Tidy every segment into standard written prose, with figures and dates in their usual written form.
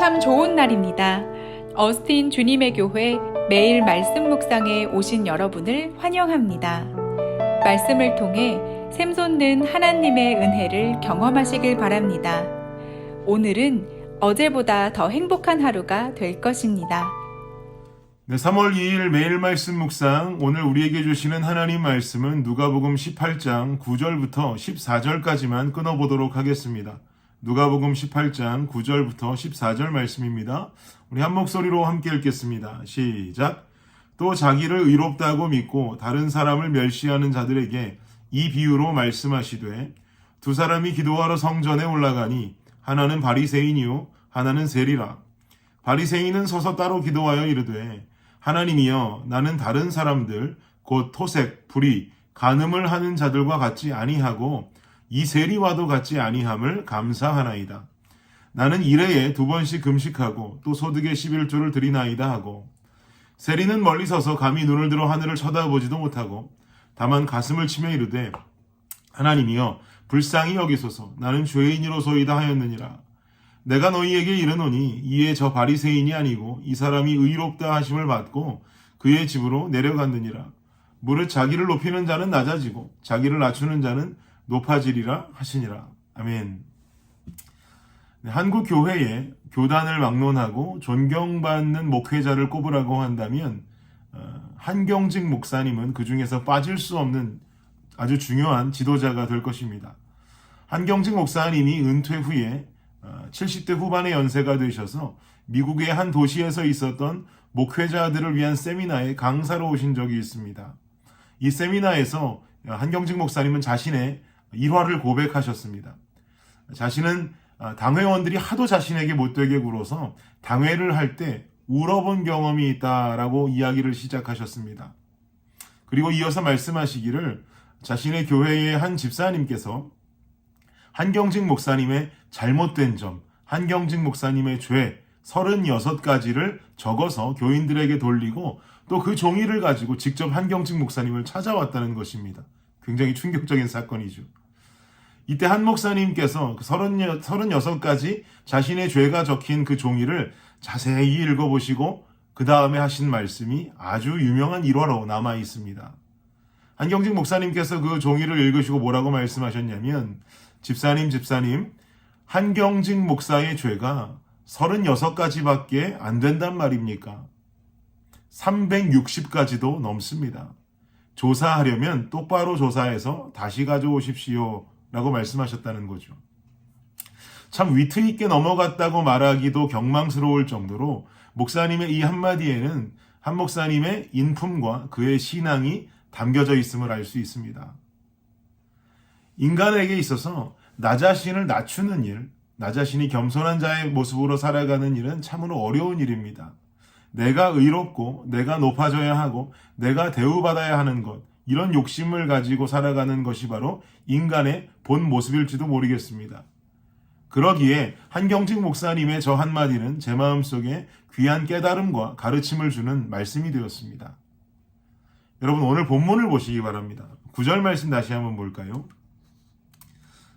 참 좋은 날입니다. 어스틴 주님의 교회 매일 말씀 묵상에 오신 여러분을 환영합니다. 말씀을 통해 샘솟는 하나님의 은혜를 경험하시길 바랍니다. 오늘은 어제보다 더 행복한 하루가 될 것입니다. 네, 3월 2일 매일 말씀 묵상, 오늘 우리에게 주시는 하나님 말씀은 누가복음 18장 9절부터 14절까지만 끊어보도록 하겠습니다. 누가복음 18장 9절부터 14절 말씀입니다. 우리 한 목소리로 함께 읽겠습니다. 시작. 또 자기를 의롭다고 믿고 다른 사람을 멸시하는 자들에게 이 비유로 말씀하시되, 두 사람이 기도하러 성전에 올라가니 하나는 바리새인이요 하나는 세리라. 바리새인은 서서 따로 기도하여 이르되, 하나님이여, 나는 다른 사람들 곧 토색, 불의, 간음을 하는 자들과 같이 아니하고 이 세리와도 같이 아니함을 감사하나이다. 나는 일회에 2번씩 금식하고 또 소득의 11조를 드리나이다 하고, 세리는 멀리 서서 감히 눈을 들어 하늘을 쳐다보지도 못하고 다만 가슴을 치며 이르되, 하나님이여, 불쌍히 여기소서. 나는 죄인이로소이다 하였느니라. 내가 너희에게 이르노니 이에 저 바리새인이 아니고 이 사람이 의롭다 하심을 받고 그의 집으로 내려갔느니라. 무릇 자기를 높이는 자는 낮아지고 자기를 낮추는 자는 높아지리라 하시니라. 아멘. 한국 교회에 교단을 막론하고 존경받는 목회자를 꼽으라고 한다면 한경직 목사님은 그 중에서 빠질 수 없는 아주 중요한 지도자가 될 것입니다. 한경직 목사님이 은퇴 후에 70대 후반의 연세가 되셔서 미국의 한 도시에서 있었던 목회자들을 위한 세미나에 강사로 오신 적이 있습니다. 이 세미나에서 한경직 목사님은 자신의 일화를 고백하셨습니다. 자신은 당회원들이 하도 자신에게 못되게 굴어서 당회를 할 때 울어본 경험이 있다라고 이야기를 시작하셨습니다. 그리고 이어서 말씀하시기를, 자신의 교회의 한 집사님께서 한경직 목사님의 잘못된 점, 한경직 목사님의 죄 36가지를 적어서 교인들에게 돌리고 또 그 종이를 가지고 직접 한경직 목사님을 찾아왔다는 것입니다. 굉장히 충격적인 사건이죠. 이때 한 목사님께서 36가지 자신의 죄가 적힌 그 종이를 자세히 읽어보시고 그 다음에 하신 말씀이 아주 유명한 일화로 남아 있습니다. 한경직 목사님께서 그 종이를 읽으시고 뭐라고 말씀하셨냐면, 집사님, 한경직 목사의 죄가 36가지밖에 안 된단 말입니까? 360가지도 넘습니다. 조사하려면 똑바로 조사해서 다시 가져오십시오 라고 말씀하셨다는 거죠. 참 위트 있게 넘어갔다고 말하기도 경망스러울 정도로 목사님의 이 한마디에는 한 목사님의 인품과 그의 신앙이 담겨져 있음을 알 수 있습니다. 인간에게 있어서 나 자신을 낮추는 일, 나 자신이 겸손한 자의 모습으로 살아가는 일은 참으로 어려운 일입니다. 내가 의롭고 내가 높아져야 하고 내가 대우받아야 하는 것, 이런 욕심을 가지고 살아가는 것이 바로 인간의 본 모습일지도 모르겠습니다. 그러기에 한경직 목사님의 저 한마디는 제 마음속에 귀한 깨달음과 가르침을 주는 말씀이 되었습니다. 여러분, 오늘 본문을 보시기 바랍니다. 9절 말씀 다시 한번 볼까요?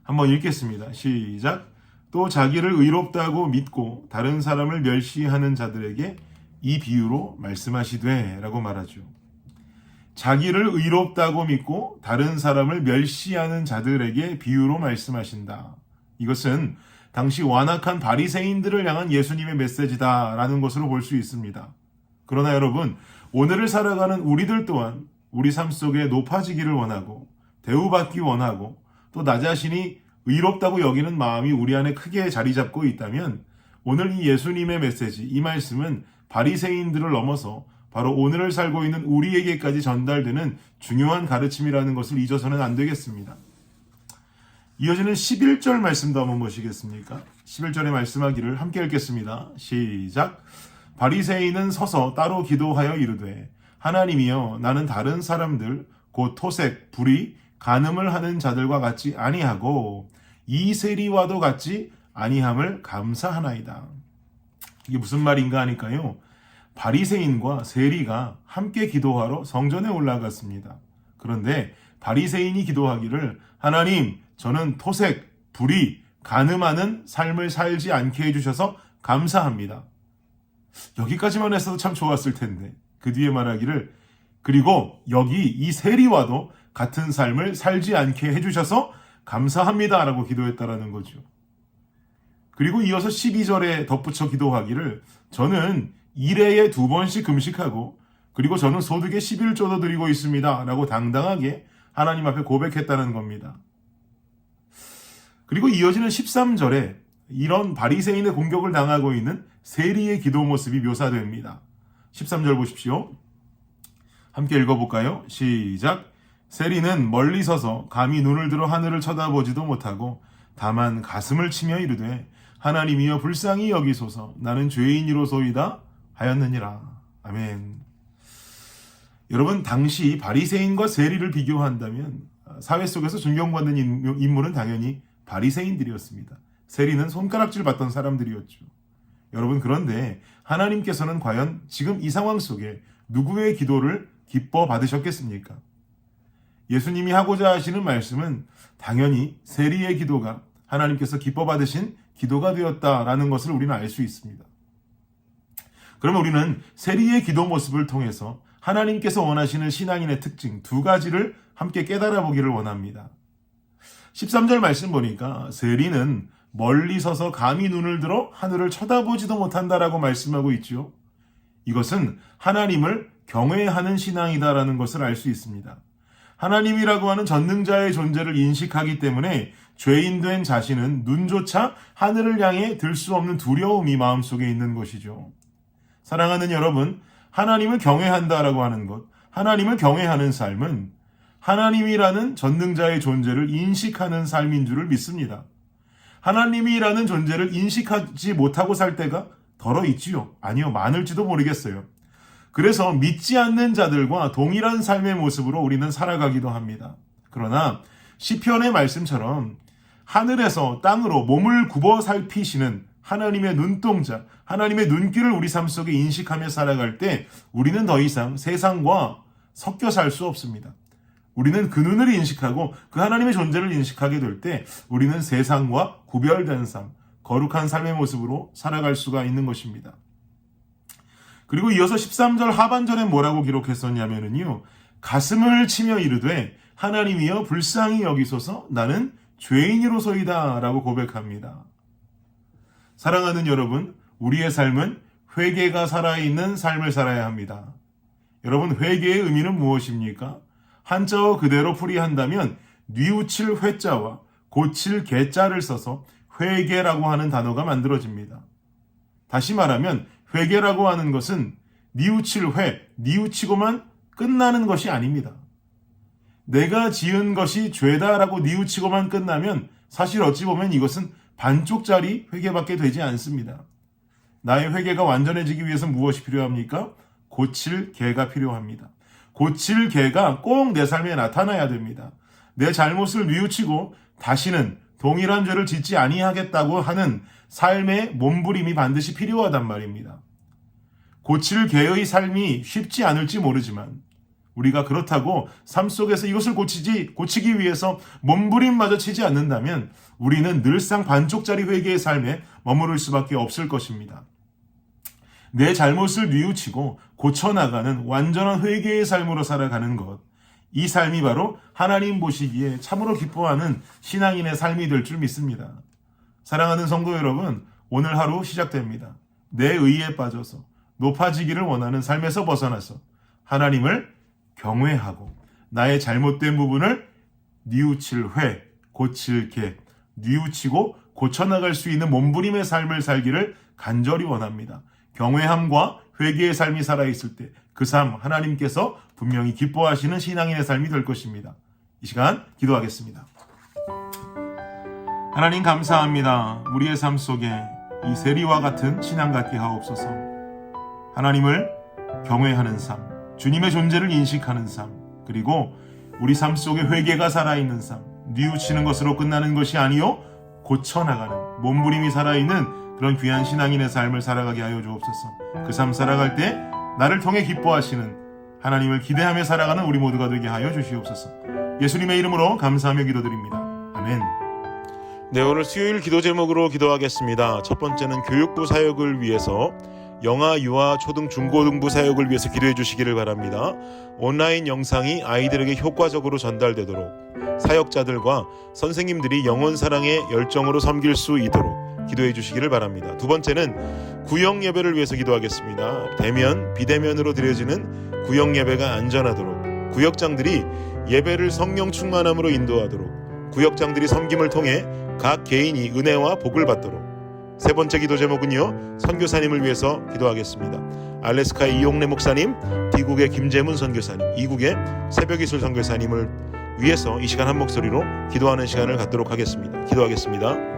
한번 읽겠습니다. 시작. 또 자기를 의롭다고 믿고 다른 사람을 멸시하는 자들에게 이 비유로 말씀하시되 라고 말하죠. 자기를 의롭다고 믿고 다른 사람을 멸시하는 자들에게 비유로 말씀하신다. 이것은 당시 완악한 바리새인들을 향한 예수님의 메시지다라는 것으로 볼 수 있습니다. 그러나 여러분, 오늘을 살아가는 우리들 또한 우리 삶 속에 높아지기를 원하고 대우받기 원하고 또 나 자신이 의롭다고 여기는 마음이 우리 안에 크게 자리 잡고 있다면, 오늘 이 예수님의 메시지, 이 말씀은 바리새인들을 넘어서 바로 오늘을 살고 있는 우리에게까지 전달되는 중요한 가르침이라는 것을 잊어서는 안 되겠습니다. 이어지는 11절 말씀도 한번 보시겠습니까? 11절에 말씀하기를 함께 읽겠습니다. 시작. 바리새인은 서서 따로 기도하여 이르되, 하나님이여, 나는 다른 사람들 곧 토색, 불의, 간음을 하는 자들과 같이 아니하고 이 세리와도 같이 아니함을 감사하나이다. 이게 무슨 말인가 하니까요, 바리새인과 세리가 함께 기도하러 성전에 올라갔습니다. 그런데 바리새인이 기도하기를, 하나님, 저는 토색, 불의, 간음하는 삶을 살지 않게 해주셔서 감사합니다. 여기까지만 했어도 참 좋았을 텐데 그 뒤에 말하기를 그리고 여기 이 세리와도 같은 삶을 살지 않게 해주셔서 감사합니다 라고 기도했다라는 거죠. 그리고 이어서 12절에 덧붙여 기도하기를 저는 1회에 2번씩 금식하고 그리고 저는 소득의 11조도 드리고 있습니다 라고 당당하게 하나님 앞에 고백했다는 겁니다. 그리고 이어지는 13절에 이런 바리새인의 공격을 당하고 있는 세리의 기도 모습이 묘사됩니다. 13절 보십시오. 함께 읽어볼까요? 시작. 세리는 멀리 서서 감히 눈을 들어 하늘을 쳐다보지도 못하고 다만 가슴을 치며 이르되 하나님이여 불쌍히 여기소서 나는 죄인이로소이다 하였느니라. 아멘. 여러분 당시 바리새인과 세리를 비교한다면 사회 속에서 존경받는 인물은 당연히 바리새인들이었습니다. 세리는 손가락질 받던 사람들이었죠. 여러분 그런데 하나님께서는 과연 지금 이 상황 속에 누구의 기도를 기뻐 받으셨겠습니까? 예수님이 하고자 하시는 말씀은 당연히 세리의 기도가 하나님께서 기뻐 받으신 기도가 되었다라는 것을 우리는 알 수 있습니다. 그러면 우리는 세리의 기도 모습을 통해서 하나님께서 원하시는 신앙인의 특징 2가지를 함께 깨달아 보기를 원합니다. 13절 말씀 보니까 세리는 멀리 서서 감히 눈을 들어 하늘을 쳐다보지도 못한다라고 말씀하고 있죠. 이것은 하나님을 경외하는 신앙이다라는 것을 알 수 있습니다. 하나님이라고 하는 전능자의 존재를 인식하기 때문에 죄인된 자신은 눈조차 하늘을 향해 들 수 없는 두려움이 마음속에 있는 것이죠. 사랑하는 여러분, 하나님을 경외한다라고 하는 것, 하나님을 경외하는 삶은 하나님이라는 전능자의 존재를 인식하는 삶인 줄을 믿습니다. 하나님이라는 존재를 인식하지 못하고 살 때가 덜어 있지요? 아니요, 많을지도 모르겠어요. 그래서 믿지 않는 자들과 동일한 삶의 모습으로 우리는 살아가기도 합니다. 그러나 시편의 말씀처럼 하늘에서 땅으로 몸을 굽어 살피시는 하나님의 눈동자, 하나님의 눈길을 우리 삶 속에 인식하며 살아갈 때 우리는 더 이상 세상과 섞여 살 수 없습니다. 우리는 그 눈을 인식하고 그 하나님의 존재를 인식하게 될 때 우리는 세상과 구별된 삶, 거룩한 삶의 모습으로 살아갈 수가 있는 것입니다. 그리고 이어서 13절 하반절에 뭐라고 기록했었냐면요. 가슴을 치며 이르되 하나님이여 불쌍히 여기소서 나는 죄인이로소이다 라고 고백합니다. 사랑하는 여러분, 우리의 삶은 회개가 살아있는 삶을 살아야 합니다. 여러분, 회개의 의미는 무엇입니까? 한자어 그대로 풀이한다면 뉘우칠 회자와 고칠 개자를 써서 회개라고 하는 단어가 만들어집니다. 다시 말하면 회개라고 하는 것은 뉘우칠 회, 뉘우치고만 끝나는 것이 아닙니다. 내가 지은 것이 죄다라고 뉘우치고만 끝나면 사실 어찌 보면 이것은 반쪽짜리 회개밖에 되지 않습니다. 나의 회개가 완전해지기 위해서 무엇이 필요합니까? 고칠 개가 필요합니다. 고칠 개가 꼭 내 삶에 나타나야 됩니다. 내 잘못을 뉘우치고 다시는 동일한 죄를 짓지 아니하겠다고 하는 삶의 몸부림이 반드시 필요하단 말입니다. 고칠 개의 삶이 쉽지 않을지 모르지만 우리가 그렇다고 삶 속에서 이것을 고치기 위해서 몸부림마저 치지 않는다면 우리는 늘상 반쪽짜리 회개의 삶에 머무를 수밖에 없을 것입니다. 내 잘못을 뉘우치고 고쳐나가는 완전한 회개의 삶으로 살아가는 것, 이 삶이 바로 하나님 보시기에 참으로 기뻐하는 신앙인의 삶이 될 줄 믿습니다. 사랑하는 성도 여러분, 오늘 하루 시작됩니다. 내 의에 빠져서 높아지기를 원하는 삶에서 벗어나서 하나님을 경외하고 나의 잘못된 부분을 뉘우칠 회, 고칠 개, 뉘우치고 고쳐나갈 수 있는 몸부림의 삶을 살기를 간절히 원합니다. 경외함과 회개의 삶이 살아있을 때 그 삶 하나님께서 분명히 기뻐하시는 신앙인의 삶이 될 것입니다. 이 시간 기도하겠습니다. 하나님 감사합니다. 우리의 삶 속에 이 세리와 같은 신앙 갖게 하옵소서. 하나님을 경외하는 삶, 주님의 존재를 인식하는 삶, 그리고 우리 삶 속에 회개가 살아있는 삶, 뉘우치는 것으로 끝나는 것이 아니요 고쳐나가는 몸부림이 살아있는 그런 귀한 신앙인의 삶을 살아가게 하여 주옵소서. 그 삶 살아갈 때 나를 통해 기뻐하시는 하나님을 기대하며 살아가는 우리 모두가 되게 하여 주시옵소서. 예수님의 이름으로 감사하며 기도드립니다. 아멘. 네, 오늘 수요일 기도 제목으로 기도하겠습니다. 첫 번째는 교육부 사역을 위해서 영아, 유아, 초등, 중고등부 사역을 위해서 기도해 주시기를 바랍니다. 온라인 영상이 아이들에게 효과적으로 전달되도록 사역자들과 선생님들이 영혼 사랑의 열정으로 섬길 수 있도록 기도해 주시기를 바랍니다. 두 번째는 구역 예배를 위해서 기도하겠습니다. 대면, 비대면으로 드려지는 구역 예배가 안전하도록 구역장들이 예배를 성령 충만함으로 인도하도록 구역장들이 섬김을 통해 각 개인이 은혜와 복을 받도록. 세 번째 기도 제목은요, 선교사님을 위해서 기도하겠습니다. 알래스카의 이용래 목사님, 미국의 김재문 선교사님, 이국의 새벽이슬 선교사님을 위해서 이 시간 한 목소리로 기도하는 시간을 갖도록 하겠습니다. 기도하겠습니다.